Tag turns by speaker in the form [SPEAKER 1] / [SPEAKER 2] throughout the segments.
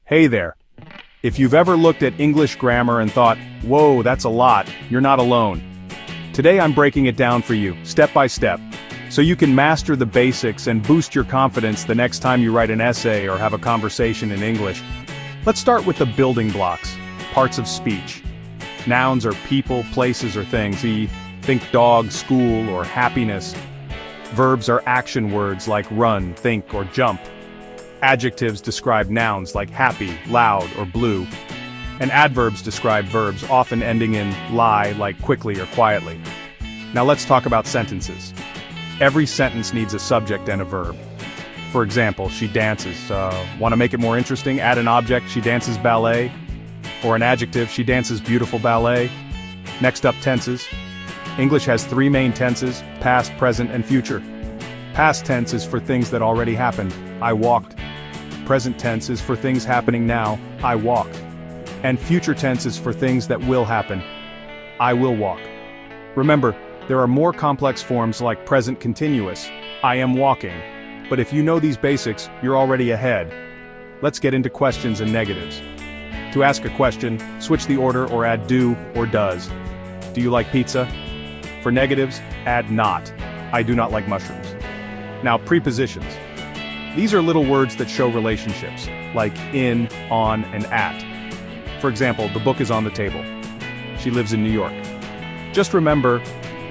[SPEAKER 1] Hey there. If you've ever looked at English grammar and thought, whoa, that's a lot, you're not alone. Today I'm breaking it down for you, step by step, so you can master the basics and boost your confidence the next time you write an essay or have a conversation in English. Let's start with the building blocks, parts of speech. Nouns are people, places, or things. Think dog, school, or happiness. Verbs are action words like run, think, or jump. Adjectives describe nouns like happy, loud, or blue. And adverbs describe verbs often ending in lie like quickly or quietly. Now let's talk about sentences. Every sentence needs a subject and a verb. For example, she dances. Want to make it more interesting? Add an object, she dances ballet. Or an adjective, she dances beautiful ballet. Next up, tenses. English has three main tenses, past, present, and future. Past tense is for things that already happened. I walked. Present tense is for things happening now. I walk. And future tense is for things that will happen. I will walk. Remember, there are more complex forms like present continuous. I am walking. But if you know these basics, you're already ahead. Let's get into questions and negatives. To ask a question, switch the order or add do or does. Do you like pizza? For negatives, add not. I do not like mushrooms. Now, prepositions. These are little words that show relationships, like in, on, and at. For example, the book is on the table. She lives in New York. Just remember,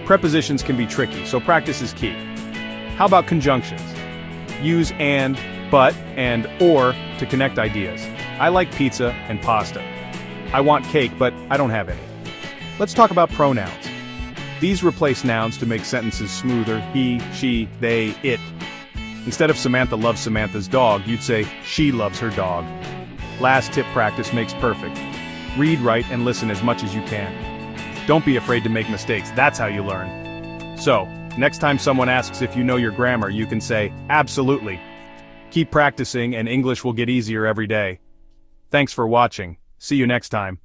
[SPEAKER 1] prepositions can be tricky, so practice is key. How about conjunctions? Use and, but, and, or to connect ideas. I like pizza and pasta. I want cake, but I don't have any. Let's talk about pronouns. These replace nouns to make sentences smoother. He, she, they, it. Instead of Samantha loves Samantha's dog, you'd say, she loves her dog. Last tip, practice makes perfect. Read, write, and listen as much as you can. Don't be afraid to make mistakes, that's how you learn. So, next time someone asks if you know your grammar, you can say, absolutely. Keep practicing and English will get easier every day. Thanks for watching. See you next time.